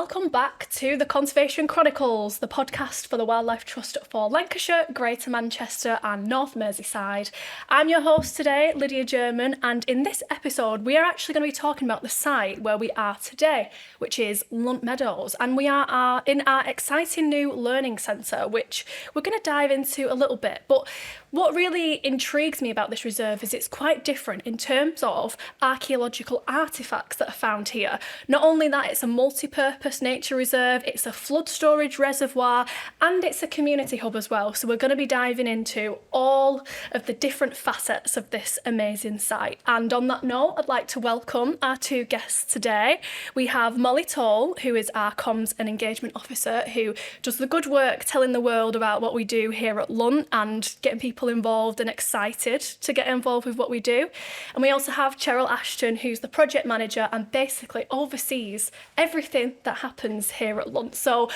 welcome back to the Conservation Chronicles, the podcast for the Wildlife Trust for Lancashire, Greater Manchester and North Merseyside. I'm your host today, Lydia German, and in this episode we are actually going to be talking about the site where we are today, which is Lunt Meadows, and we are in our exciting new learning centre, which we're going to dive into a little bit. But what really intrigues me about this reserve is it's quite different in terms of archaeological artefacts that are found here. Not only that, it's a multi-purpose nature reserve, it's a flood storage reservoir, and it's a community hub as well. So we're going to be diving into all of the different facets of this amazing site. And on that note, I'd like to welcome our two guests today. We have Molly Toal, who is our Comms and Engagement Officer, who does the good work telling the world about what we do here at Lunt and getting people involved and excited to get involved with what we do. And we also have Cheryl Ashton, who's the project manager and basically oversees everything that happens here at Lunt. So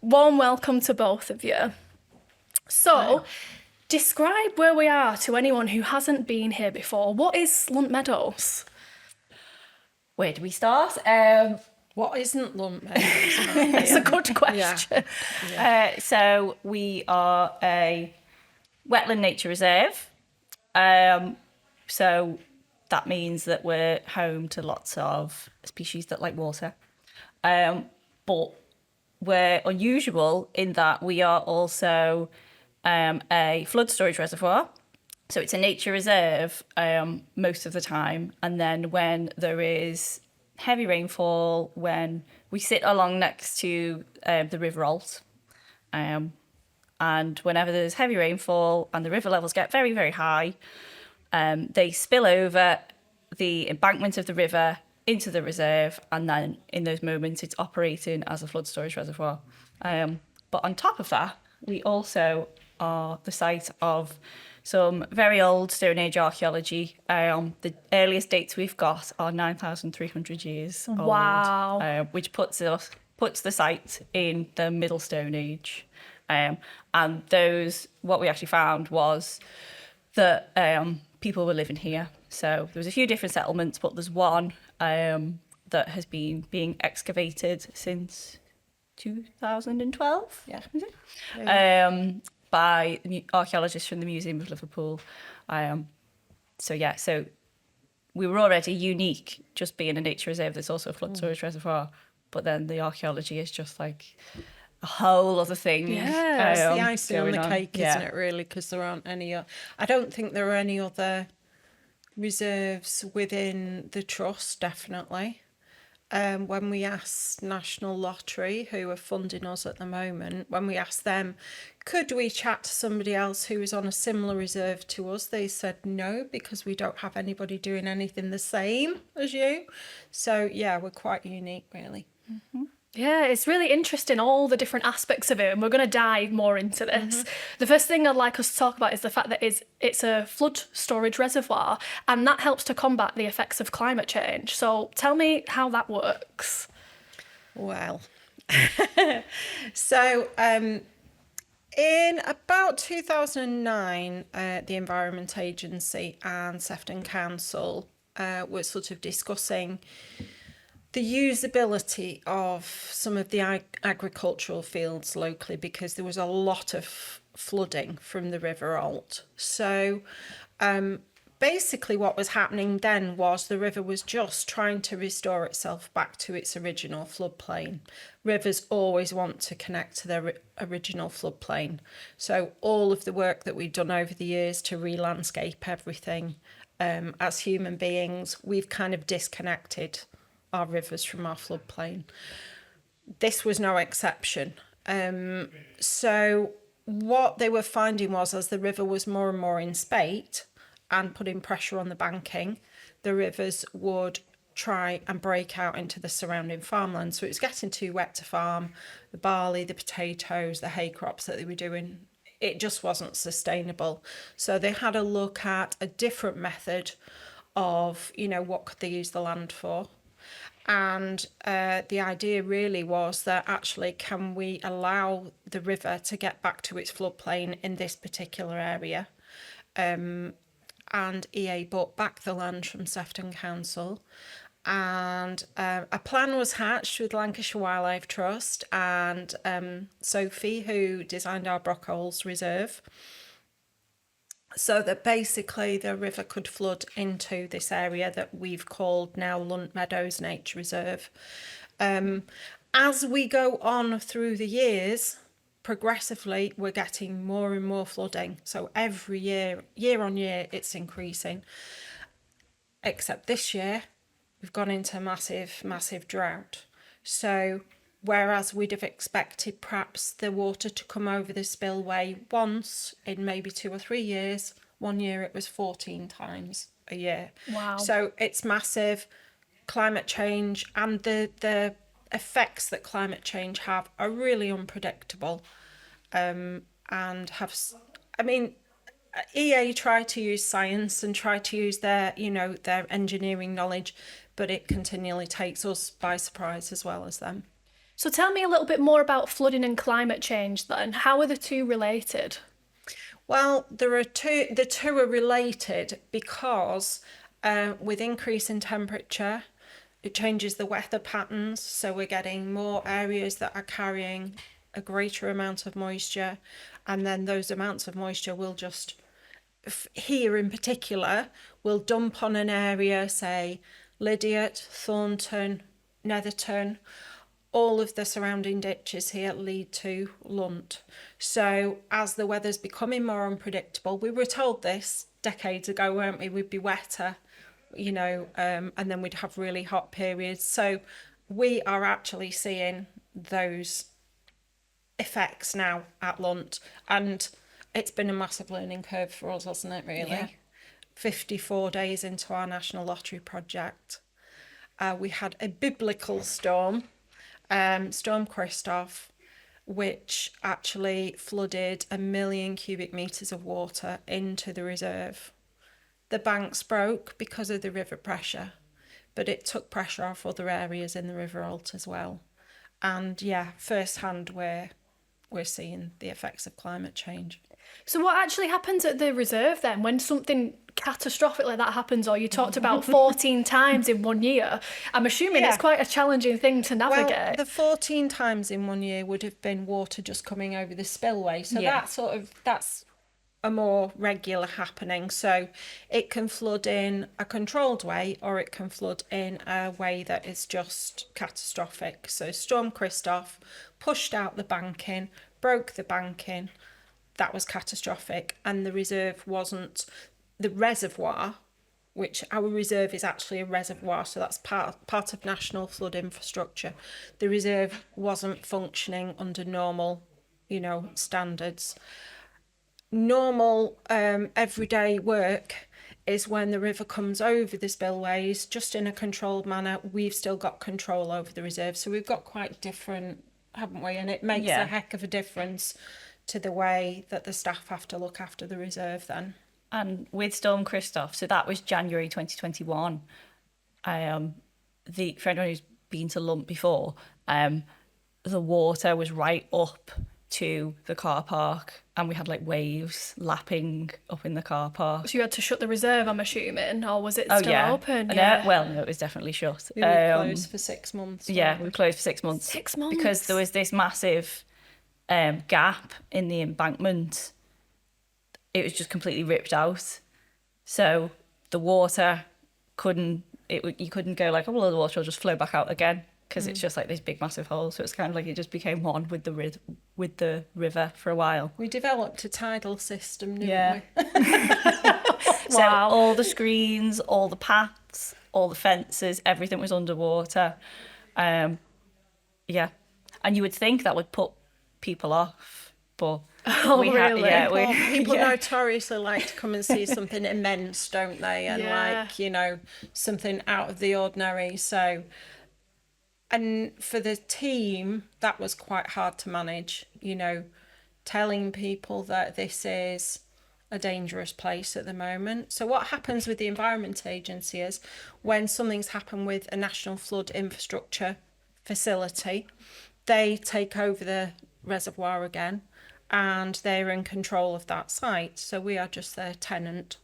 warm welcome to both of you. So describe where we are to anyone who hasn't been here before. What is Lunt Meadows? Where do we start? What isn't Lunt Meadows? It's a good question. Yeah. So we are a wetland nature reserve. So that means that we're home to lots of species that like water. But we're unusual in that we are also a flood storage reservoir. So it's a nature reserve most of the time. And then when there is heavy rainfall, when we sit along next to the River Alt, and whenever there's heavy rainfall and the river levels get very, very high, they spill over the embankment of the river into the reserve, and then in those moments it's operating as a flood storage reservoir. But on top of that, we also are the site of some very old Stone Age archaeology. The earliest dates we've got are 9,300 years old. Wow. Which puts the site in the Middle Stone Age. And what we actually found was that people were living here. So there was a few different settlements, but there's one that has been being excavated since 2012. Yeah. Is it? By archaeologists from the Museum of Liverpool. So we were already unique just being a nature reserve that's also a flood storage reservoir, but then the archaeology is just like a whole other thing. Yeah, it's the icing on the cake, Yeah. isn't it, really? Because there aren't any... I don't think there are any other reserves within the Trust, definitely. When we asked National Lottery, who are funding us at the moment, when we asked them, could we chat to somebody else who was on a similar reserve to us, they said no, because we don't have anybody doing anything the same as you. So, yeah, we're quite unique, really. Mm-hmm. Yeah, it's really interesting, all the different aspects of it, and we're going to dive more into this. The first thing I'd like us to talk about is the fact that it's a flood storage reservoir, and that helps to combat the effects of climate change. So tell me how that works. Well, so in about 2009, the Environment Agency and Sefton Council were sort of discussing the usability of some of the agricultural fields locally, because there was a lot of flooding from the River Alt. So basically what was happening then was the river was just trying to restore itself back to its original floodplain. Rivers always want to connect to their original floodplain. So all of the work that we've done over the years to re-landscape everything, as human beings, we've kind of disconnected our rivers from our floodplain. This was no exception. So what they were finding was, as the river was more and more in spate and putting pressure on the banking, the rivers would try and break out into the surrounding farmland. So it was getting too wet to farm. The barley, the potatoes, the hay crops that they were doing, it just wasn't sustainable. So they had a look at a different method of, what could they use the land for? And the idea really was that actually, can we allow the river to get back to its floodplain in this particular area? And EA bought back the land from Sefton Council And a plan was hatched with Lancashire Wildlife Trust and Sophie, who designed our Brockholes Reserve, so that basically the river could flood into this area that we've called now Lunt Meadows Nature Reserve. As we go on through the years, progressively we're getting more and more flooding. So every year on year, it's increasing. Except this year, we've gone into massive drought. So whereas we'd have expected perhaps the water to come over the spillway once in maybe 2 or 3 years, 1 year it was 14 times a year. Wow. So it's massive. Climate change and the effects that climate change have are really unpredictable, and EA try to use science and try to use their engineering knowledge, but it continually takes us by surprise as well as them. So tell me a little bit more about flooding and climate change then. How are the two related? Well, the two are related because with increase in temperature, it changes the weather patterns. So we're getting more areas that are carrying a greater amount of moisture, and then those amounts of moisture will just, here in particular, will dump on an area, say Lydiat, Thornton, Netherton. All of the surrounding ditches here lead to Lunt. So as the weather's becoming more unpredictable, we were told this decades ago, weren't we? We'd be wetter, and then we'd have really hot periods. So we are actually seeing those effects now at Lunt, and it's been a massive learning curve for us, hasn't it, really? Yeah. 54 days into our National Lottery project, we had a biblical storm, Storm Christoph, which actually flooded 1 million cubic metres of water into the reserve. The banks broke because of the river pressure, but it took pressure off other areas in the River Alt as well. And yeah, firsthand we're seeing the effects of climate change. So what actually happens at the reserve then when something catastrophic like that happens, or you talked about 14 times in 1 year? I'm assuming it's quite a challenging thing to navigate. Well, the 14 times in 1 year would have been water just coming over the spillway. So that's a more regular happening. So it can flood in a controlled way, or it can flood in a way that is just catastrophic. So Storm Christoph pushed out the banking, broke the banking. That was catastrophic, and the reserve wasn't. The reservoir, which our reserve is actually a reservoir, so that's part of national flood infrastructure. The reserve wasn't functioning under normal, standards. Normal everyday work is when the river comes over the spillways, just in a controlled manner. We've still got control over the reserve, so we've got quite different, haven't we? And it makes a heck of a difference to the way that the staff have to look after the reserve then. And with Storm Christoph, so that was January 2021. For anyone who's been to Lunt before, the water was right up to the car park, and we had like waves lapping up in the car park. So you had to shut the reserve, I'm assuming, or was it still open? No, it was definitely shut. We were closed for 6 months. Yeah, we were closed for 6 months. 6 months? Because there was this massive gap in the embankment. It was just completely ripped out. So the water you couldn't go like, oh, well, the water will just flow back out again, because it's just like this big massive hole. So it's kind of like it just became one with the river for a while. We developed a tidal system, didn't we? So all the screens, all the paths, all the fences, everything was underwater. And you would think that would put people off, but people notoriously like to come and see something immense, don't they? And something out of the ordinary. So, and for the team, that was quite hard to manage, telling people that this is a dangerous place at the moment. So what happens with the Environment Agency is when something's happened with a national flood infrastructure facility, they take over the reservoir again, and they're in control of that site. So we are just their tenant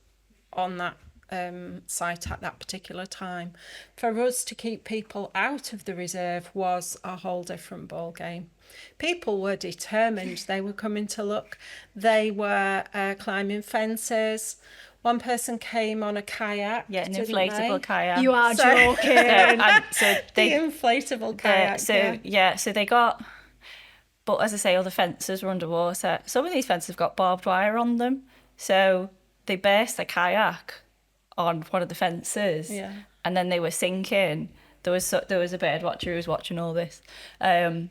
on that site at that particular time. For us to keep people out of the reserve was a whole different ball game. People were determined. They were coming to look. They were climbing fences. One person came on a kayak. Yeah, an didn't inflatable they? kayak. You are So- joking. And so The they, inflatable kayak. so they got, but as I say, all the fences were underwater. Some of these fences have got barbed wire on them, so they burst a kayak on one of the fences, Yeah. and then they were sinking. There was a bird watcher who was watching all this, and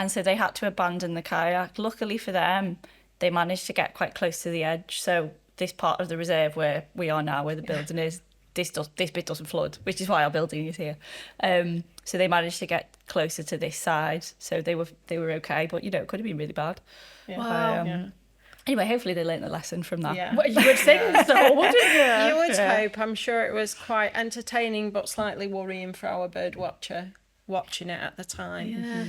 so they had to abandon the kayak. Luckily for them, they managed to get quite close to the edge. So this part of the reserve where we are now, where the building is, this bit doesn't flood, which is why our building is here. So they managed to get closer to this side, so they were okay. But it could have been really bad. Wow. Anyway, hopefully they learnt the lesson from that. Yeah. Well, you would think so, wouldn't you? You would hope. I'm sure it was quite entertaining, but slightly worrying for our bird watcher watching it at the time. Yeah.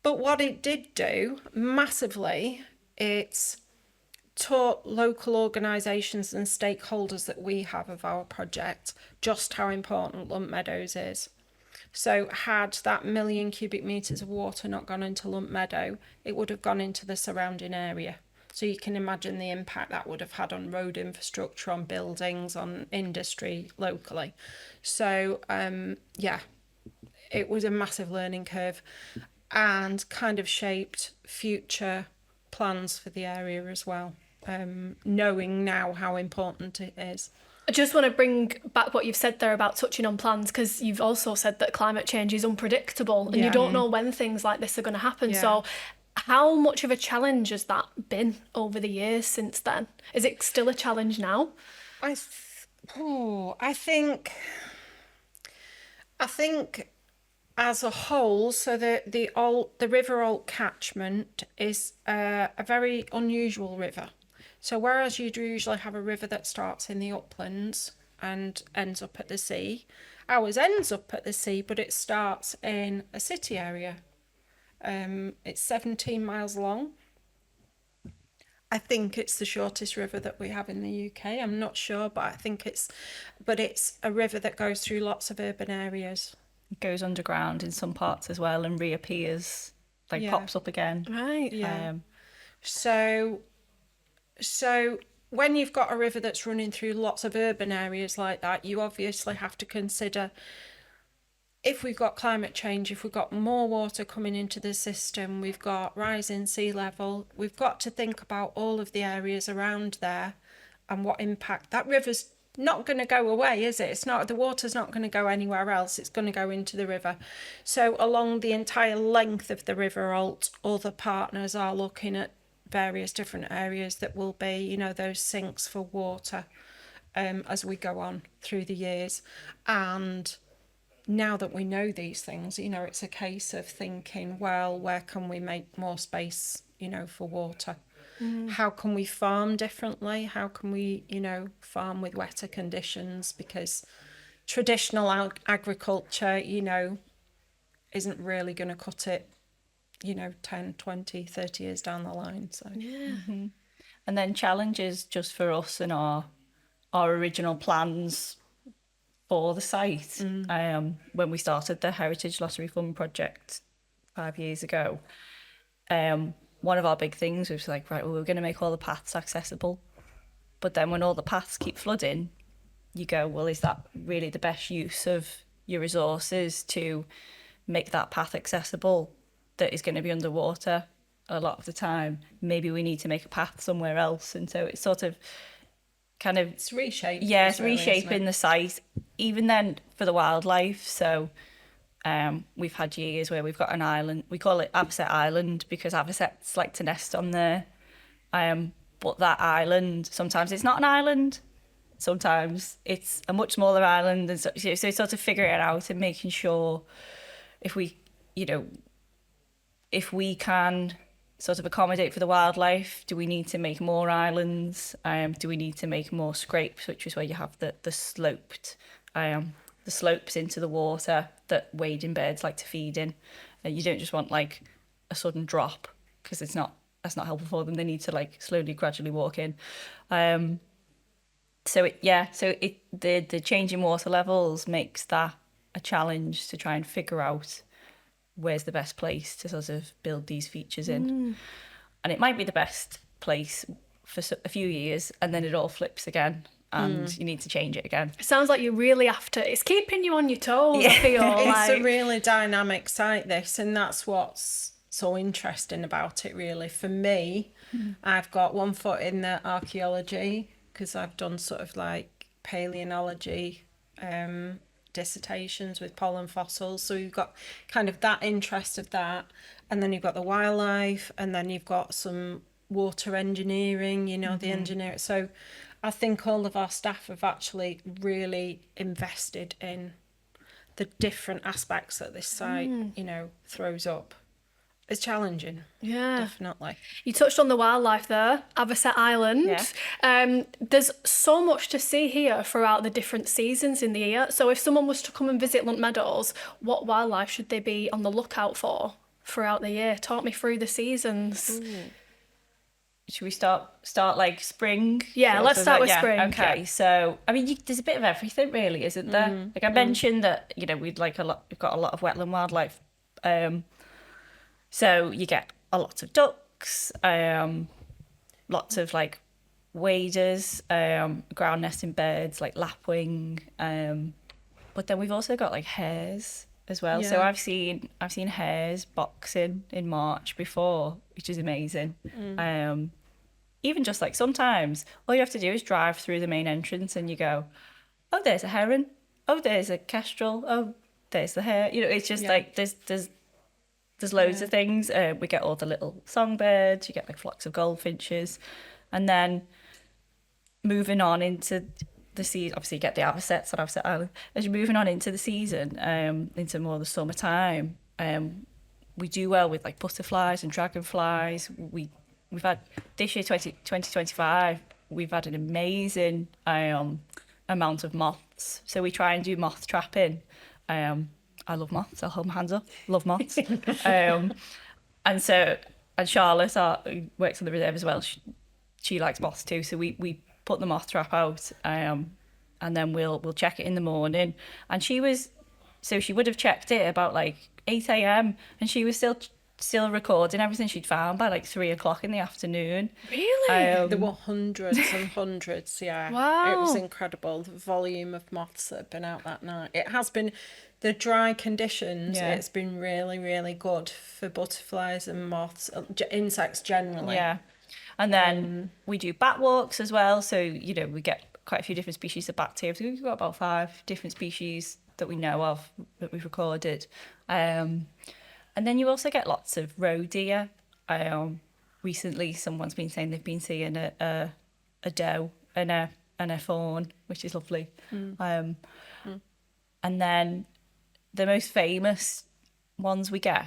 But what it did do massively, it's taught local organisations and stakeholders that we have of our project just how important Lunt Meadows is. So had that 1 million cubic metres of water not gone into Lunt Meadow, it would have gone into the surrounding area. So you can imagine the impact that would have had on road infrastructure, on buildings, on industry locally. So, it was a massive learning curve and kind of shaped future plans for the area as well, knowing now how important it is. I just want to bring back what you've said there about touching on plans, because you've also said that climate change is unpredictable and you don't know when things like this are going to happen. Yeah. So how much of a challenge has that been over the years since then? Is it still a challenge now? I think as a whole, so the River Alt catchment is a very unusual river. So whereas you'd usually have a river that starts in the uplands and ends up at the sea, ours ends up at the sea, but it starts in a city area. It's 17 miles long. I think it's the shortest river that we have in the UK. I'm not sure, but I think it's a river that goes through lots of urban areas. It goes underground in some parts as well and reappears, pops up again. Right. Yeah. So when you've got a river that's running through lots of urban areas like that, you obviously have to consider, if we've got climate change, if we've got more water coming into the system, we've got rising sea level, we've got to think about all of the areas around there and what impact. That river's not going to go away, is it? It's not, the water's not going to go anywhere else. It's going to go into the river. So along the entire length of the River Alt, other partners are looking at various different areas that will be, those sinks for water as we go on through the years. And now that we know these things, it's a case of thinking, well, where can we make more space, for water? How can we farm differently? How can we, farm with wetter conditions? Because traditional agriculture, isn't really going to cut it, 10, 20, 30 years down the line. So And then challenges just for us and our original plans for the site. When we started the Heritage Lottery Fund project 5 years ago, one of our big things was we're going to make all the paths accessible. But then when all the paths keep flooding, you go, well, is that really the best use of your resources to make that path accessible that is going to be underwater a lot of the time? Maybe we need to make a path somewhere else. And so it's sort of it's reshaped. Yeah, it's reshaping the site. Even then for the wildlife. So we've had years where we've got an island. We call it Avocet Island because avocets like to nest on there. But that island, sometimes it's not an island. Sometimes it's a much smaller island. And so it's sort of figuring it out and making sure if we can sort of accommodate for the wildlife, do we need to make more islands? Do we need to make more scrapes, which is where you have the slopes into the water that wading birds like to feed in. You don't just want a sudden drop because that's not helpful for them. They need to slowly, gradually walk in. The change in water levels makes that a challenge to try and figure out where's the best place to sort of build these features in. And it might be the best place for a few years, and then it all flips again, and you need to change it again. It sounds like you really have to. It's keeping you on your toes. I feel It's like a really dynamic site, this, and that's what's so interesting about it, really. For me, I've got one foot in the archaeology because I've done sort of like paleontology dissertations with pollen fossils. So you've got kind of that interest of that, and then you've got the wildlife, and then you've got some water engineering, the engineer. So I think all of our staff have actually really invested in the different aspects that this site, throws up. It's challenging. yeah. Definitely. You touched on the wildlife there, Avocet Island. There's so much to see here throughout the different seasons in the year. So if someone was to come and visit Lunt Meadows, what wildlife should they be on the lookout for throughout the year? Talk me through the seasons. Should we start like spring? Yeah, Sort let's of start like- with spring. Okay, so I mean, there's a bit of everything, really, isn't there? Like I mentioned that we've got a lot of wetland wildlife. So you get a lot of ducks, lots of like waders, ground nesting birds like lapwing, but then we've also got like hares as well. So Yeah. I've seen hares boxing in March before, which is amazing. Even just like sometimes all you have to do is drive through the main entrance and you go, oh, there's a heron, oh, there's a kestrel, oh, there's the hare. It's just like there's loads of things. We get all the little songbirds, you get like flocks of goldfinches, and then moving on into the season, obviously you get the avocets on Avocet Island. As you're moving on into the season, into more the summertime, we do well with like butterflies and dragonflies. We've had this year 2025, we've had an amazing amount of moths. So we try and do moth trapping. I love moths. I'll hold my hands up. Love moths. And Charlotte who works on the reserve as well. She likes moths too. So we put the moth trap out, and then we'll check it in the morning. And she would have checked it about like 8 a.m. and she was still recording everything she'd found by like 3 o'clock in the afternoon. Really? There were hundreds and hundreds, yeah. Wow. It was incredible, the volume of moths that had been out that night. It has been, the dry conditions, it's been really, really good for butterflies and moths, insects generally. Yeah. And then we do bat walks as well. So, we get quite a few different species of bats here. So we've got about 5 different species that we know of that we've recorded. And then you also get lots of roe deer. Recently, someone's been saying they've been seeing a doe and a fawn, which is lovely. And then the most famous ones we get,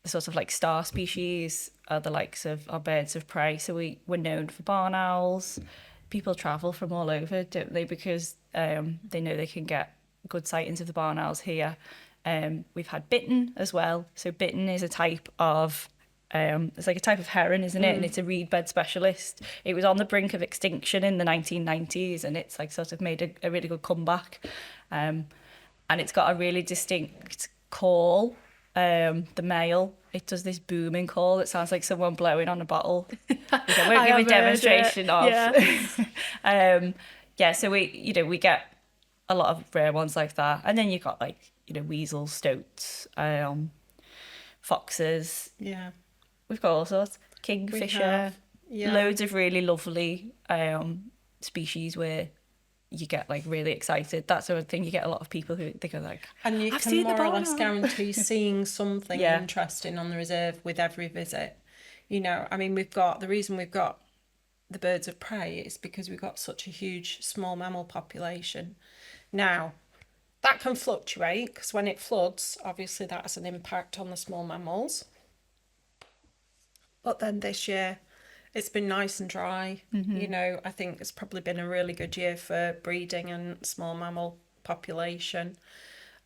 the sort of like star species, are the likes of our birds of prey. So we're known for barn owls. People travel from all over, don't they? Because they know they can get good sightings of the barn owls here. We've had bittern as well. So bittern is a type of, it's like a type of heron, isn't it? And it's a reedbed specialist. It was on the brink of extinction in the 1990s, and it's like sort of made a really good comeback. And it's got a really distinct call. The male, it does this booming call that sounds like someone blowing on a bottle, which I won't give a demonstration of. Yeah. So we get a lot of rare ones like that, and then you've got like weasels, stoats, foxes. Yeah. We've got all sorts. Kingfisher. Yeah. Loads of really lovely species where you get like really excited. That's the thing, you get a lot of people who they go like, And you I've can seen the more or barn less owl. guarantee seeing something Yeah. interesting on the reserve with every visit. I mean, the reason we've got the birds of prey is because we've got such a huge small mammal population. Now, that can fluctuate because when it floods, obviously that has an impact on the small mammals. But then this year, it's been nice and dry. I think it's probably been a really good year for breeding and small mammal population.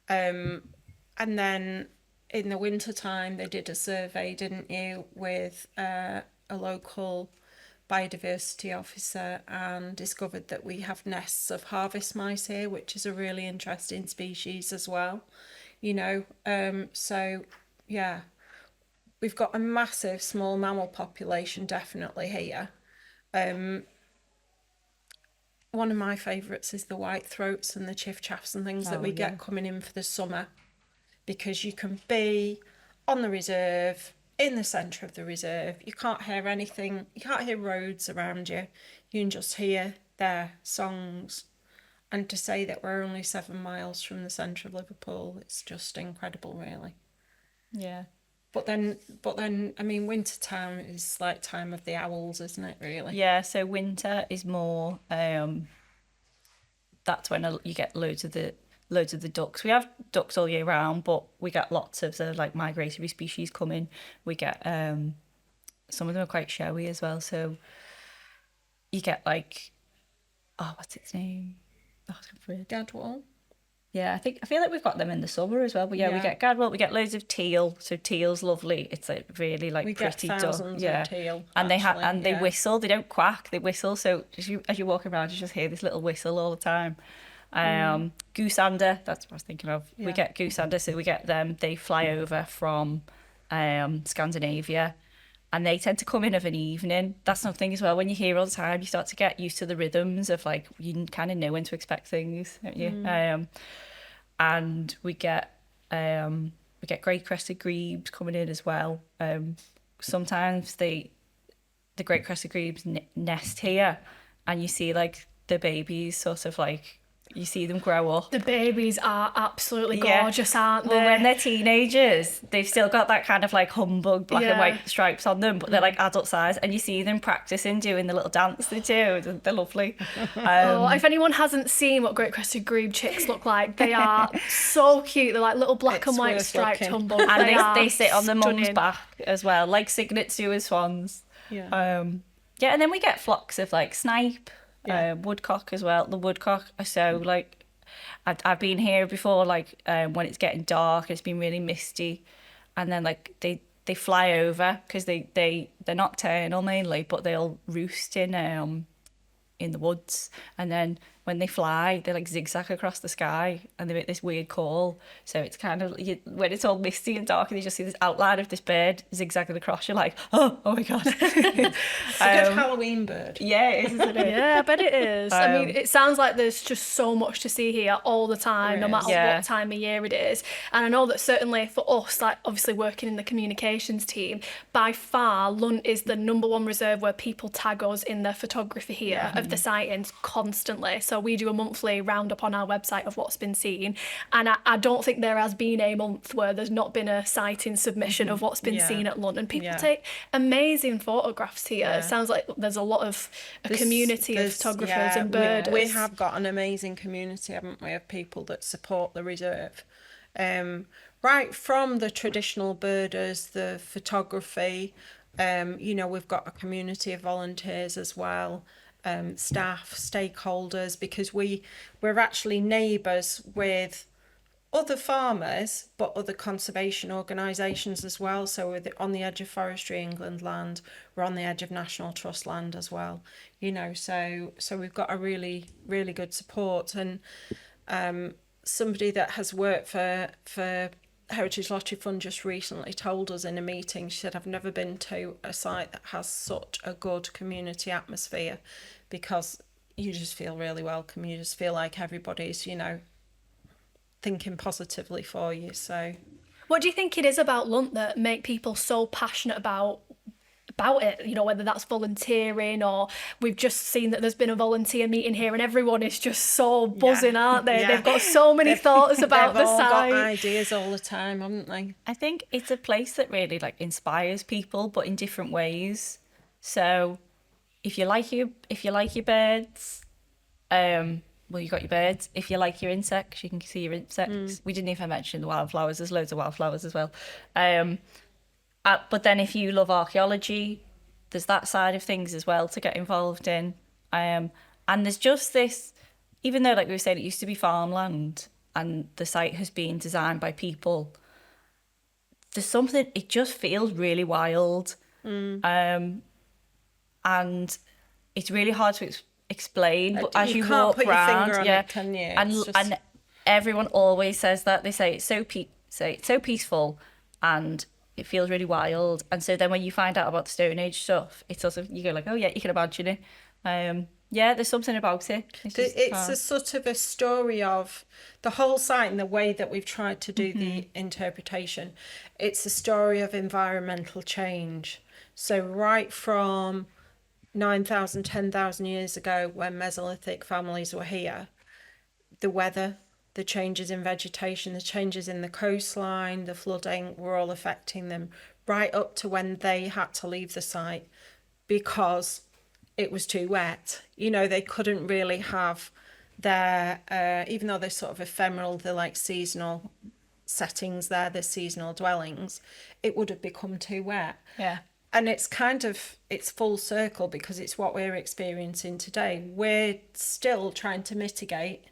And then in the winter time, they did a survey, didn't you, with a local biodiversity officer and discovered that we have nests of harvest mice here, which is a really interesting species as well. So yeah, we've got a massive small mammal population definitely here. One of my favourites is the white throats and the chiff-chaffs and things that we get coming in for the summer, because you can be on the reserve, in the centre of the reserve. You can't hear anything. You can't hear roads around you. You can just hear their songs. And to say that we're only 7 miles from the centre of Liverpool, it's just incredible, really. Yeah. But then, I mean, winter time is like time of the owls, isn't it, really? Yeah, so winter is more, that's when you get loads of the ducks. We have ducks all year round, but we get lots of the like migratory species coming. We get, some of them are quite showy as well. So you get like, what's its name? Oh, it's afraid. Gadwall. Yeah, I feel like we've got them in the summer as well. But yeah, we get gadwall, we get loads of teal. So teal's lovely. It's like really like we pretty get thousands duck. of teal. And actually, they whistle. They don't quack. They whistle. So as you walk around, you just hear this little whistle all the time. Goosander, that's what I was thinking of. Yeah. We get goosander, so we get them. They fly over from Scandinavia, and they tend to come in of an evening. That's something as well. When you hear all the time, you start to get used to the rhythms of like, you kind of know when to expect things, don't you? And we get great crested grebes coming in as well. Sometimes the great crested grebes nest here, and you see like the babies sort of like, you see them grow up. The babies are absolutely gorgeous, aren't they? Well, when they're teenagers, they've still got that kind of like humbug black and white stripes on them, but they're like adult size, and you see them practicing doing the little dance they do. They're lovely. If anyone hasn't seen what great crested grebe chicks look like, they are so cute. They're like little black and white striped humbugs. And they sit on the mum's back as well, like cygnets do as swans. Yeah. And then we get flocks of like snipe. Woodcock as well. The woodcock are so like, I've been here before, like when it's getting dark, it's been really misty, and then like they fly over because they're nocturnal mainly, but they'll roost in the woods, and then when they fly, they like zigzag across the sky and they make this weird call. So it's kind of, when it's all misty and dark and you just see this outline of this bird zigzagging across, you're like, oh my God. It's a good Halloween bird. Yeah, it is, isn't it? Yeah, I bet it is. I mean, it sounds like there's just so much to see here all the time, no matter what time of year it is. And I know that certainly for us, like obviously working in the communications team, by far, Lunt is the #1 reserve where people tag us in their photography here of the sightings constantly. So we do a monthly roundup on our website of what's been seen. And I don't think there has been a month where there's not been a sighting submission of what's been seen at Lunt. And people take amazing photographs here. It sounds like there's a lot of a community of photographers and birders. We have got an amazing community, haven't we, of people that support the reserve. Right from the traditional birders, the photography, we've got a community of volunteers as well. Staff, stakeholders, because we're actually neighbours with other farmers, but other conservation organisations as well. So we're on the edge of Forestry England land, we're on the edge of National Trust land as well. So we've got a really, really good support. And somebody that has worked for Heritage Lottery Fund just recently told us in a meeting, she said, I've never been to a site that has such a good community atmosphere, because you just feel really welcome. You just feel like everybody's, thinking positively for you. So what do you think it is about Lunt that make people so passionate about it, whether that's volunteering, or we've just seen that there's been a volunteer meeting here and everyone is just so buzzing, aren't they? They've got so many thoughts about the site. They've all got ideas all the time, haven't they? I think it's a place that really like inspires people, but in different ways. So if you like your birds, well, you got your birds. If you like your insects, you can see your insects. We didn't even mention the wildflowers. There's loads of wildflowers as well. But then if you love archaeology, there's that side of things as well to get involved in. And there's just this, even though, like we were saying, it used to be farmland and the site has been designed by people, there's something, it just feels really wild. and it's really hard to explain. But as you can't walk put your around, finger on it, can you? and It's just... and everyone always says that. They say it's so peaceful, and it feels really wild. And so then when you find out about the Stone Age stuff, it's sort of, you go like, oh yeah, you can imagine it. Yeah, there's something about it. It's a sort of a story of the whole site and the way that we've tried to do the interpretation. It's a story of environmental change. So right from 9,000, 10,000 years ago, when Mesolithic families were here, the weather, the changes in vegetation, the changes in the coastline, the flooding were all affecting them, right up to when they had to leave the site because it was too wet. You know, they couldn't really have their, even though they're sort of ephemeral, they're like seasonal settings there, they're seasonal dwellings, it would have become too wet. Yeah. And it's kind of, it's full circle because it's what we're experiencing today. We're still trying to mitigate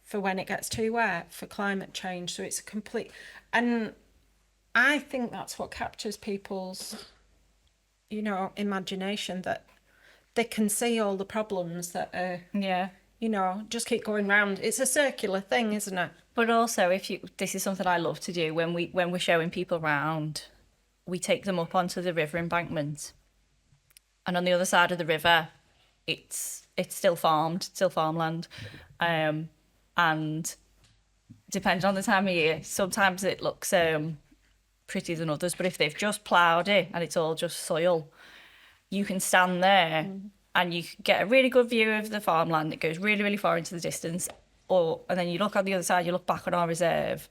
for when it gets too wet, for climate change. So it's a complete, and I think that's what captures people's, you know, imagination, that they can see all the problems that are, you know, just keep going round. It's a circular thing, isn't it? But also, this is something I love to do when we're showing people around, we take them up onto the river embankment, and on the other side of the river, it's still farmed, still farmland, and depending on the time of year, sometimes it looks prettier than others. But if they've just ploughed it and it's all just soil, you can stand there and you get a really good view of the farmland that goes really, really far into the distance. And then you look on the other side, you look back on our reserve,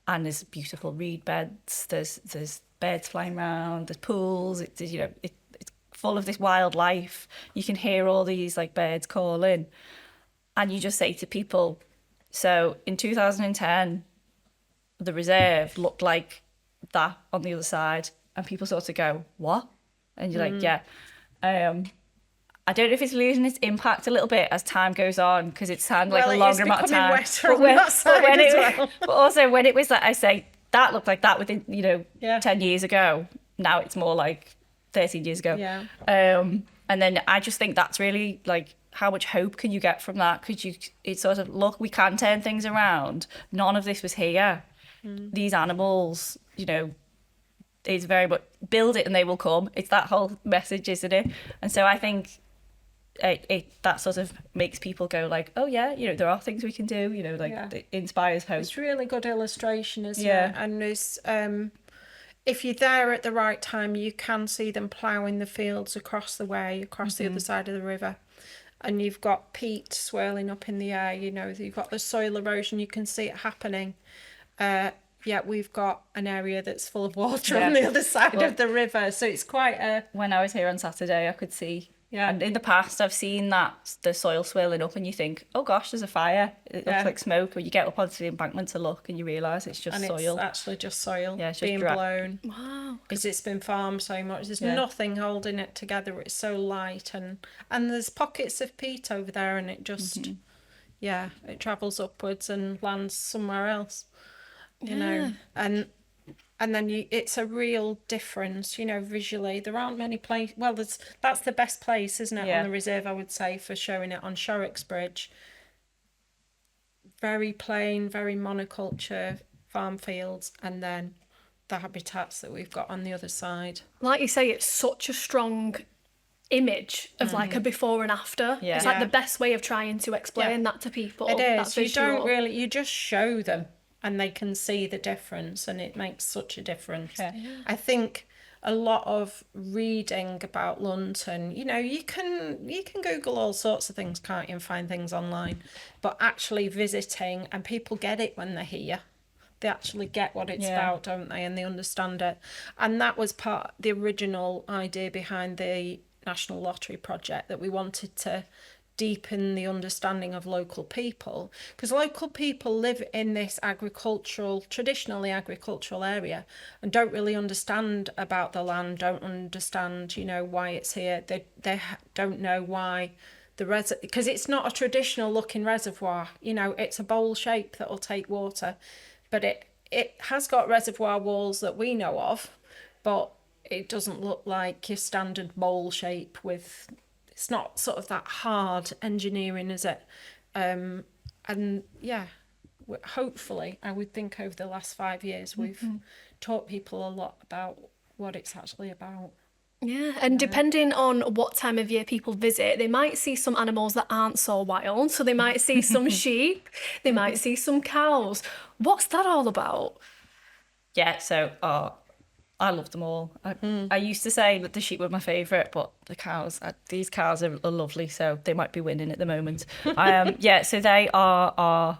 and there's beautiful reed beds, there's birds flying around, there's pools, it's full of this wildlife. You can hear all these like birds calling, and you just say to people, so in 2010, the reserve looked like that on the other side, and people sort of go, what? And you're like, yeah. I don't know if it's losing its impact a little bit as time goes on, because it's had like a longer amount of time. But also when it was like, I say, that looked like that within, 10 years ago. Now it's more like 13 years ago. Yeah. And then I just think that's really like, how much hope can you get from that? Because it's sort of, look, we can turn things around. None of this was here. These animals, it's very much build it and they will come. It's that whole message, isn't it? And so I think that sort of makes people go like, oh yeah, there are things we can do. It inspires hope. It's really good illustration, isn't it? And there's if you're there at the right time, you can see them ploughing the fields across the way, across the other side of the river. And you've got peat swirling up in the air, you've got the soil erosion, you can see it happening. We've got an area that's full of water on the other side of the river, so it's quite a... When I was here on Saturday, I could see, and in the past I've seen that, the soil swirling up, and you think, oh gosh, there's a fire. It looks like smoke, or you get up onto the embankment to look and you realise it's just soil. It's actually just soil being blown. Wow. Because it's been farmed so much. There's nothing holding it together. It's so light, and there's pockets of peat over there, and it just, it travels upwards and lands somewhere else. And then it's a real difference, visually. There aren't many places. Well, that's the best place, isn't it, on the reserve, I would say, for showing it on Shorrock's Bridge. Very plain, very monoculture farm fields, and then the habitats that we've got on the other side. Like you say, it's such a strong image of like a before and after. It's like the best way of trying to explain that to people. It is. You just show them, and they can see the difference, and it makes such a difference. I think a lot of reading about Lunton, you can Google all sorts of things, can't you, and find things online, but actually visiting, and people get it when they're here. They actually get what it's about, don't they, and they understand it. And that was the original idea behind the National Lottery project, that we wanted to deepen the understanding of local people, because local people live in this traditionally agricultural area, and don't really understand about the land, don't understand why it's here. They don't know why because it's not a traditional looking reservoir. It's a bowl shape that will take water, but it has got reservoir walls that we know of, but it doesn't look like your standard bowl shape with, it's not sort of that hard engineering, is it? And yeah, hopefully, I would think over the last 5 years, we've taught people a lot about what it's actually about. Yeah, and depending on what time of year people visit, they might see some animals that aren't so wild. So they might see some sheep, they might see some cows. What's that all about? Yeah, so I love them all. I used to say that the sheep were my favourite, but the cows, these cows are lovely, so they might be winning at the moment. Yeah, so they are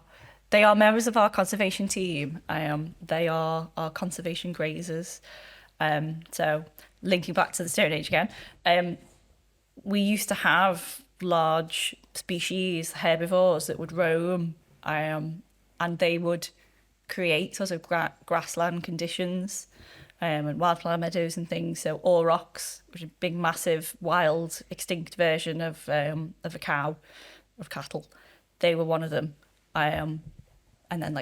members of our conservation team. They are our conservation grazers. So linking back to the Stone Age again, we used to have large species, herbivores that would roam, and they would create sort of grassland conditions, and wildflower meadows and things. So aurochs, which is a big, massive, wild, extinct version of a cow, of cattle, they were one of them. And then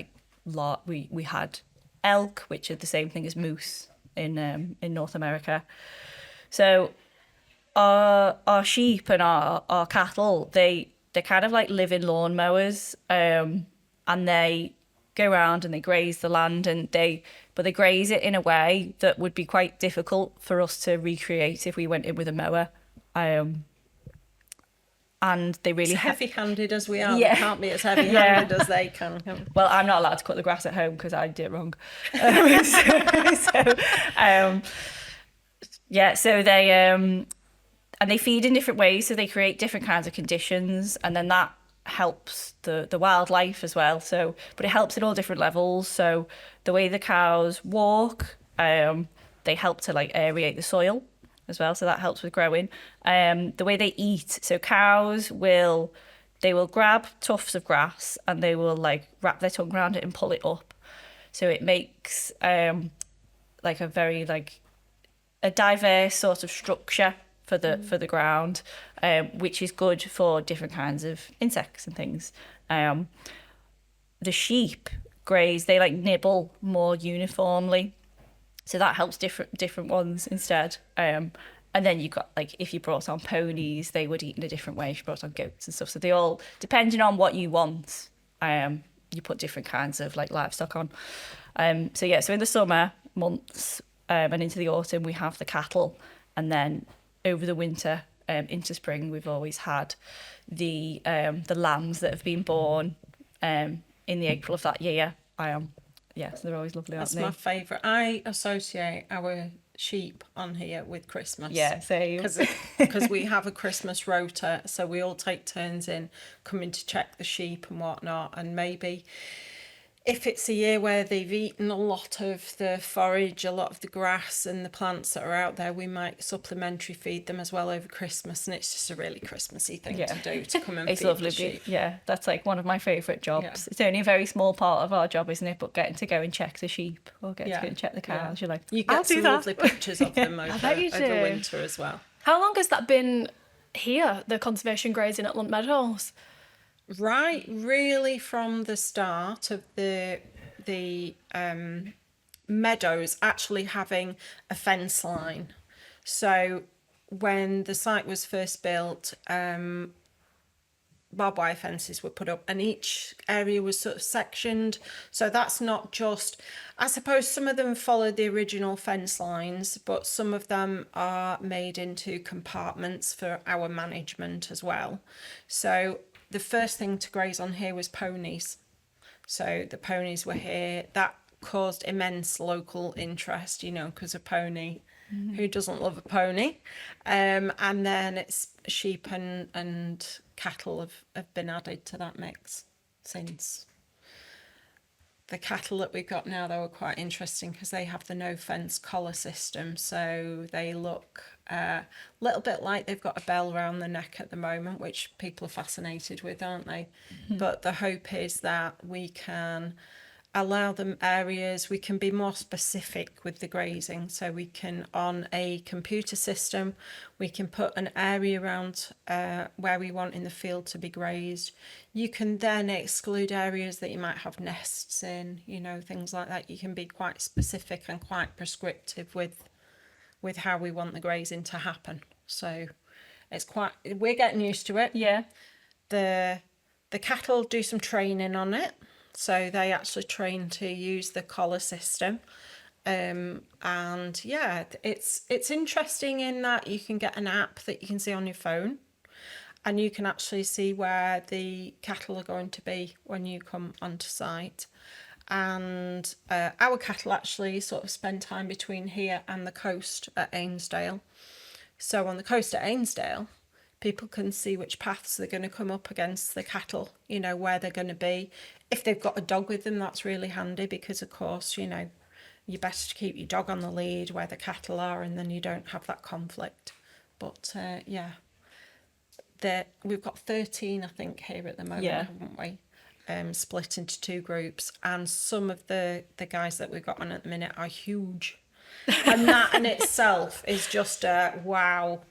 we had elk, which are the same thing as moose in North America. So our sheep and our cattle, they're kind of like living lawnmowers, and they go around and they graze the land, but they graze it in a way that would be quite difficult for us to recreate if we went in with a mower. And they really As heavy-handed as we are, Yeah. we can't be as heavy-handed as they can. Well, I'm not allowed to cut the grass at home because I did it wrong. So they and they feed in different ways, so they create different kinds of conditions, and then that helps the wildlife as well. So, but it helps at all different levels. So the way the cows walk, they help to like aerate the soil as well, so that helps with growing. The way they eat, so cows will grab tufts of grass and they will like wrap their tongue around it and pull it up. So it makes like a very like a diverse sort of structure for the ground, which is good for different kinds of insects and things. The sheep graze, they like nibble more uniformly, so that helps different ones instead. And then you got like if you brought on ponies, they would eat in a different way. If you brought on goats and stuff, so they all, depending on what you want, you put different kinds of like livestock on. So in the summer months and into the autumn we have the cattle, and then over the winter into spring we've always had the lambs that have been born in the April of that year. So they're always lovely, aren't That's they? my favourite. I associate our sheep on here with Christmas. Yeah, same. Because we have a Christmas rota, so we all take turns in coming to check the sheep and whatnot, and maybe if it's a year where they've eaten a lot of the forage, a lot of the grass and the plants that are out there, we might supplementary feed them as well over Christmas, and it's just a really Christmassy thing to do, to come and It's feed lovely. the sheep. Yeah, that's like one of my favourite jobs. Yeah. It's only a very small part of our job, isn't it? But getting to go and check the sheep or to go and check the cows, you're like, you I'll get do some that. lovely pictures of them over, bet you over do. winter as well. How long has that been here, the conservation grazing at Lunt Meadows? Right, really from the start of the meadows actually having a fence line. So when the site was first built, barbed wire fences were put up, and each area was sort of sectioned. So that's not just, I suppose some of them followed the original fence lines, but some of them are made into compartments for our management as well. So the first thing to graze on here was ponies. So the ponies were here. That caused immense local interest, because a pony, who doesn't love a pony? And then it's sheep and cattle have been added to that mix since. The cattle that we've got now, though, are quite interesting because they have the no fence collar system. So they look a little bit like they've got a bell around the neck at the moment, which people are fascinated with, aren't they? Mm-hmm. But the hope is that we can allow them areas, we can be more specific with the grazing. So we can, on a computer system, we can put an area around where we want in the field to be grazed. You can then exclude areas that you might have nests in, things like that. You can be quite specific and quite prescriptive with with how we want the grazing to happen. So we're getting used to it. Yeah. The cattle do some training on it, so they actually train to use the collar system. And yeah, it's interesting in that you can get an app that you can see on your phone, and you can actually see where the cattle are going to be when you come onto site. And our cattle actually sort of spend time between here and the coast at Ainsdale. So on the coast at Ainsdale, people can see which paths they're going to come up against the cattle, you know, where they're going to be. If they've got a dog with them, that's really handy because, of course, you know, you're best to keep your dog on the lead where the cattle are, and then you don't have that conflict. But yeah, we've got 13, I think, here at the moment, haven't we? Split into 2 groups, and some of the guys that we've got on at the minute are huge. And that in itself is just wow.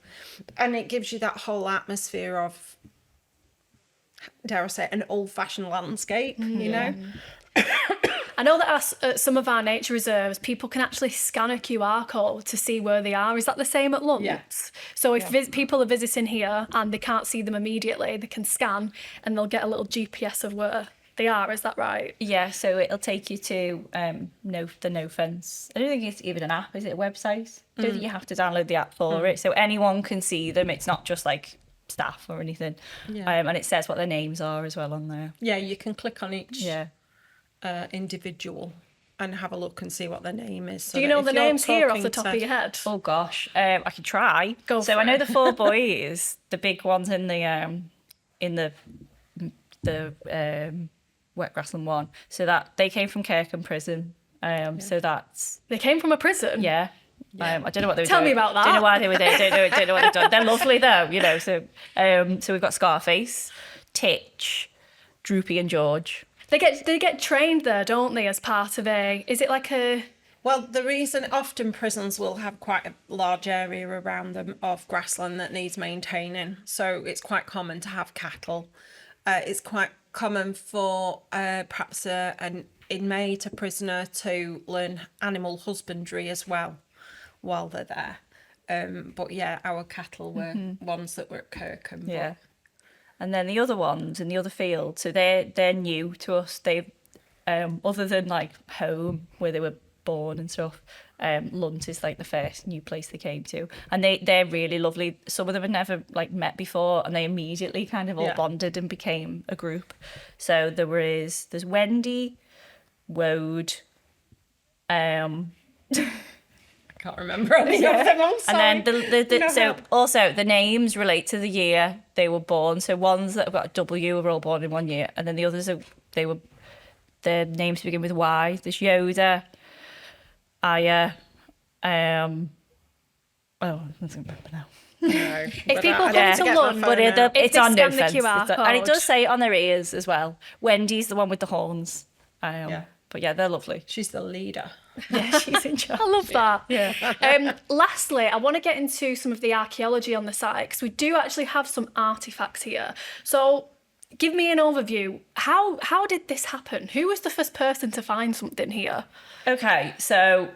And it gives you that whole atmosphere of, dare I say, an old-fashioned landscape, you know? I know that at some of our nature reserves, people can actually scan a QR code to see where they are. Is that the same at Lunt? Yeah. So if people are visiting here and they can't see them immediately, they can scan and they'll get a little GPS of where they are. Is that right? Yeah, so it'll take you to the No Fence. I don't think it's even an app. Is it a website? I don't think you have to download the app for it. So anyone can see them. It's not just like staff or anything. Yeah. And it says what their names are as well on there. Yeah, you can click on each Yeah. individual and have a look and see what their name is. So Do you that know if the you're names here off talking the top of your head? Oh gosh, I can try. Go so for I know it. the 4 boys, the big ones in the wet grassland one. So that they came from Kirkham Prison. So that's They came from a prison? yeah. I don't know what they were Tell doing. me about that. Don't know why they were there. Don't know what they've done. They're lovely though, you know. So we've got Scarface, Titch, Droopy, and George. They get trained there, don't they, as part of is it like a... Well, the reason often prisons will have quite a large area around them of grassland that needs maintaining. So it's quite common to have cattle. It's quite common for perhaps an inmate, a prisoner, to learn animal husbandry as well while they're there. But yeah, our cattle were ones that were at Kirkham. Yeah. And then the other ones in the other field, so they're new to us. They, other than like home where they were born and stuff, Lunt is like the first new place they came to, and they're really lovely. Some of them had never like met before, and they immediately kind of all bonded and became a group. So there's Wendy, Woad, Can't remember any of them. I'm sorry. and then so also the names relate to the year they were born. So ones that have got a W were all born in one year, and then the others their names begin with Y. There's Yoda, Aya, I don't remember now. No, If people come Yeah. to Get my Lunt, phone But out. If it's they on No scan the Fence. QR And it code. does say it on their ears as well. Wendy's the one with the horns. Yeah. But yeah, they're lovely. She's the leader. Yeah, she's in charge. I love that. Yeah. Lastly, I want to get into some of the archaeology on the site because we do actually have some artifacts here. So give me an overview. How did this happen? Who was the first person to find something here? Okay, so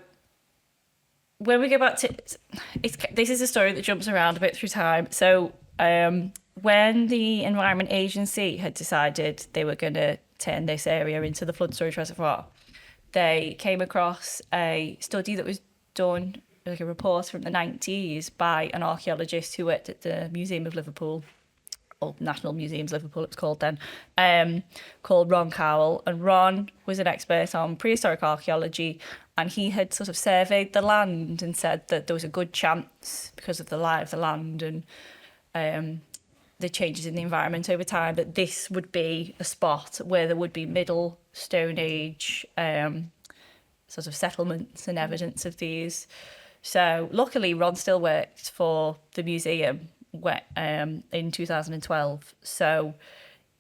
when we go back to... This is a story that jumps around a bit through time. So when the Environment Agency had decided they were going to turn this area into the flood storage reservoir, they came across a study that was done, like a report from the 90s by an archaeologist who worked at the Museum of Liverpool, or National Museums Liverpool it was called then, called Ron Cowell. And Ron was an expert on prehistoric archaeology, and he had sort of surveyed the land and said that there was a good chance, because of the lie of the land and the changes in the environment over time, that this would be a spot where there would be Middle Stone Age sort of settlements and evidence of these. So luckily Ron still worked for the museum in 2012. So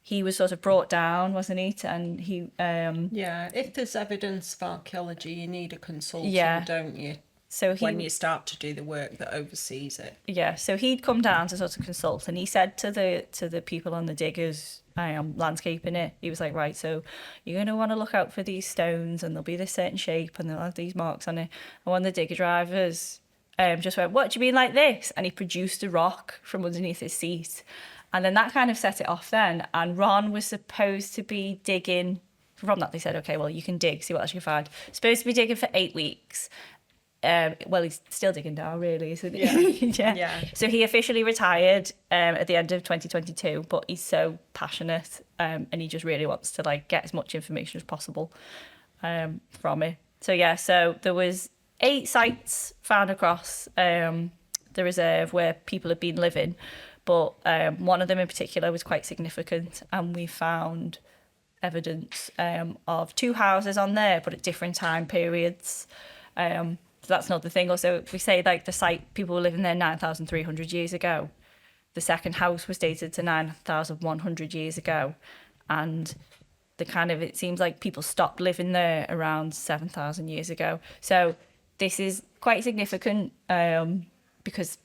he was sort of brought down, wasn't he? And he... Yeah, if there's evidence of archaeology, you need a consultant, Yeah. don't you? So When you start to do the work that oversees it. Yeah, so he'd come down to sort of consult, and he said to the people on the diggers, landscaping it, he was like, right, so you're going to want to look out for these stones, and they'll be this certain shape, and they'll have these marks on it. And when the digger drivers just went, "What do you mean like this?" And he produced a rock from underneath his seat. And then that kind of set it off then. And Ron was supposed to be digging. From that, they said, "Okay, well, you can dig, see what else you can find." Supposed to be digging for 8 weeks. Well, he's still digging now, really, isn't he? Yeah. So he officially retired at the end of 2022, but he's so passionate and he just really wants to like get as much information as possible from it. So yeah, so there was 8 sites found across the reserve where people had been living, but one of them in particular was quite significant, and we found evidence of 2 houses on there, but at different time periods. So that's another thing. Also, if we say like the site, people were living there 9,300 years ago. The second house was dated to 9,100 years ago. And it seems like people stopped living there around 7,000 years ago. So this is quite significant because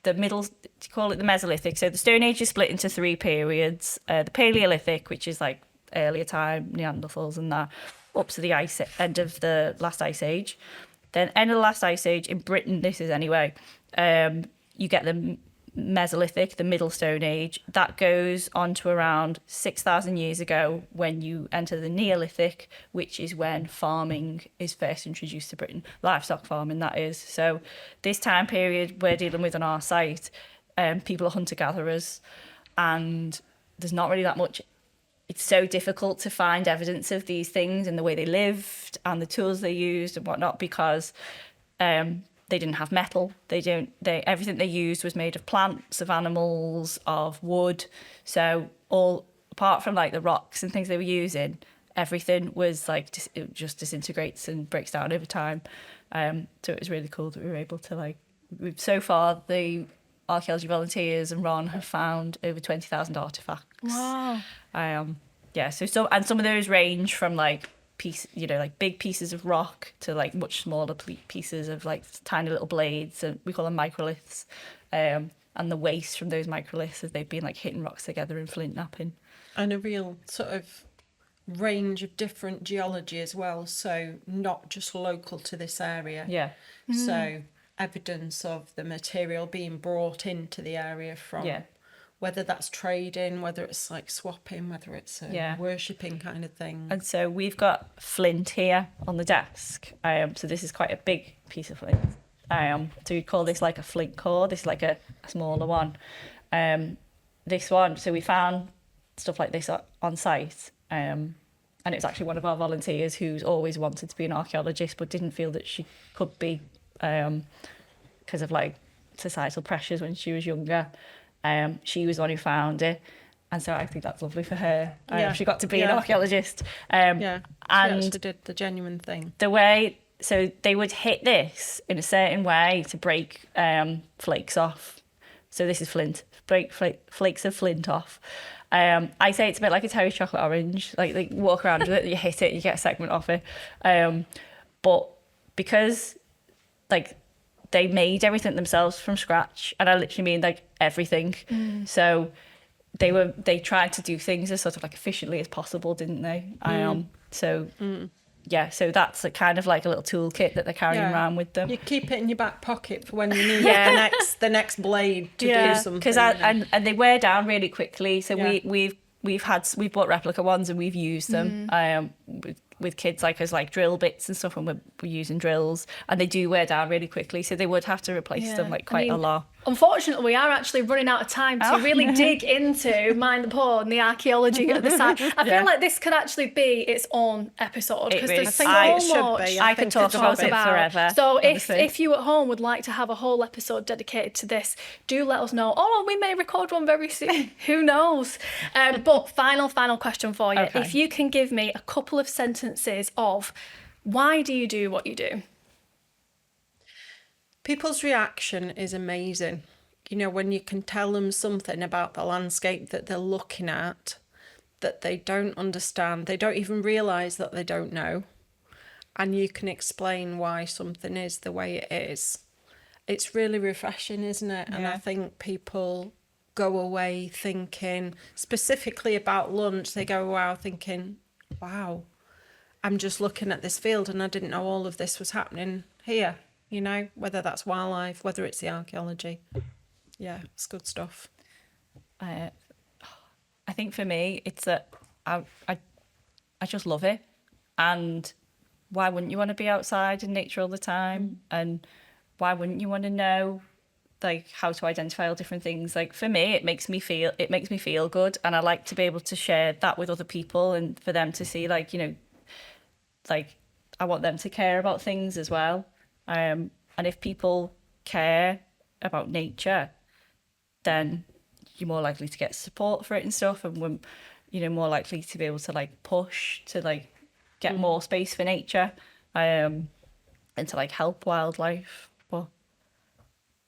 the middle, to call it the Mesolithic. So the Stone Age is split into 3 periods. The Paleolithic, which is like earlier time, Neanderthals and that, up to the end of the last ice age. Then end of the last ice age, in Britain this is anyway, you get the Mesolithic, the Middle Stone Age. That goes on to around 6,000 years ago when you enter the Neolithic, which is when farming is first introduced to Britain. Livestock farming, that is. So this time period we're dealing with on our site, people are hunter-gatherers, and there's not really that much. It's so difficult to find evidence of these things and the way they lived and the tools they used and whatnot because they didn't have metal. Everything they used was made of plants, of animals, of wood. So all apart from like the rocks and things they were using, everything was like it just disintegrates and breaks down over time. So it was really cool that we were able to so far the archaeology volunteers and Ron have found over 20,000 artifacts. Wow. So some of those range from like big pieces of rock to like much smaller pieces of like tiny little blades, and we call them microliths. And the waste from those microliths as they've been like hitting rocks together and flint knapping. And a real sort of range of different geology as well, so not just local to this area. Yeah. So evidence of the material being brought into the area from whether that's trading, whether it's like swapping, whether it's worshipping kind of thing. And so we've got flint here on the desk. So this is quite a big piece of flint. So we call this like a flint core. This is like a smaller one. This one, so we found stuff like this on site. And it was actually one of our volunteers who's always wanted to be an archaeologist but didn't feel that she could be because of like societal pressures when she was younger. She was the one who found it, and so I think that's lovely for her. She got to be an archaeologist. And she actually did the genuine thing. The way, so they would hit this in a certain way to break flakes off. So this is flint, break flakes of flint off. I say it's a bit like a Terry chocolate orange, like they walk around with it, you hit it, you get a segment off it. But because like they made everything themselves from scratch, and I literally mean like everything. So they tried to do things as sort of like efficiently as possible, didn't they? So that's a kind of like a little toolkit that they're carrying around with them. You keep it in your back pocket for when you need the next blade to do something. Because and they wear down really quickly. So we've bought replica ones and we've used them with kids as like drill bits and stuff, and we're using drills, and they do wear down really quickly, so they would have to replace them quite a lot. Unfortunately, we are actually running out of time to really dig into Mind the Pond and the archaeology at the site. I feel like this could actually be its own episode because there's so much I could talk about it forever. So if you at home would like to have a whole episode dedicated to this, do let us know. Or we may record one very soon. Who knows? But final question for you. Okay. If you can give me a couple of sentences of why do you do what you do? People's reaction is amazing. You know, when you can tell them something about the landscape that they're looking at that they don't understand, they don't even realise that they don't know, and you can explain why something is the way it is. It's really refreshing, isn't it? And I think people go away thinking, specifically about lunch, they go away thinking, wow, I'm just looking at this field and I didn't know all of this was happening here. you know, whether that's wildlife, whether it's the archaeology. Yeah, it's good stuff. I think for me, it's that I just love it. And why wouldn't you want to be outside in nature all the time? And why wouldn't you want to know like how to identify all different things? Like for me, it makes me feel good, and I like to be able to share that with other people and for them to see, like, you know, like I want them to care about things as well. And if people care about nature, then you're more likely to get support for it and stuff, and we're, you know, more likely to be able to like push to like get more space for nature, and to like help wildlife. But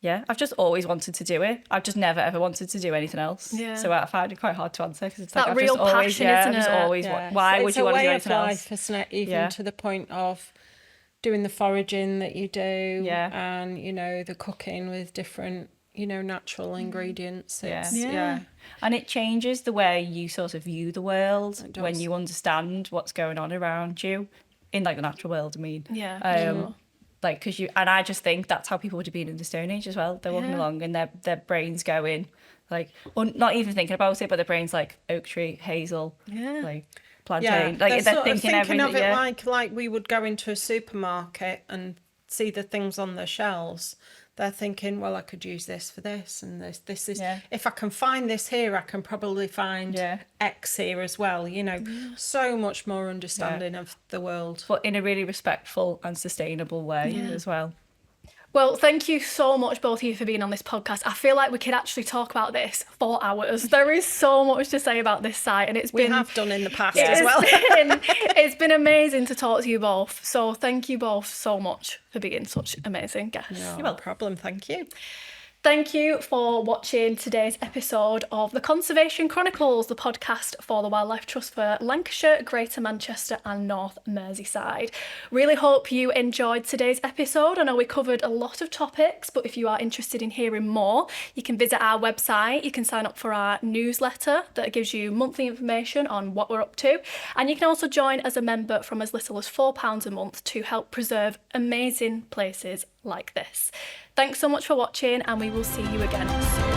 yeah, I've just always wanted to do it. I've just never ever wanted to do anything else. Yeah. So I find it quite hard to answer, because it's That like I've real just always, passion, yeah, isn't I've just it? always why would you want to do anything else? It's a way of life, isn't it? Even Yeah. to the point of doing the foraging that you do, Yeah. and you know, the cooking with different, you know, natural ingredients. Yeah. It's, Yeah. And it changes the way you sort of view the world It does. when you understand what's going on around you in like the natural world. I mean, Yeah, sure. like because I just think that's how people would have been in the Stone Age as well. They're walking Yeah. along and their brains going like, not even thinking about it, but their brains like oak tree, hazel, Yeah. like Yeah, plantain. Like they're they're sort of thinking thinking of it yeah. like we would go into a supermarket and see the things on the shelves. They're thinking, well, I could use this for this, and this is, Yeah. if I can find this here, I can probably find Yeah. X here as well. You know, so much more understanding of the world. But in a really respectful and sustainable way as well. Well, thank you so much, both of you, for being on this podcast. I feel like we could actually talk about this for hours. There is so much to say about this site, and We have done in the past it as has well. it's been amazing to talk to you both. So thank you both so much for being such amazing guests. No problem, thank you. Thank you for watching today's episode of the Conservation Chronicles, the podcast for the Wildlife Trust for Lancashire, Greater Manchester and North Merseyside. Really hope you enjoyed today's episode. I know we covered a lot of topics, but if you are interested in hearing more, you can visit our website. You can sign up for our newsletter that gives you monthly information on what we're up to. And you can also join as a member from as little as £4 a month to help preserve amazing places like this. Thanks so much for watching, and we will see you again soon.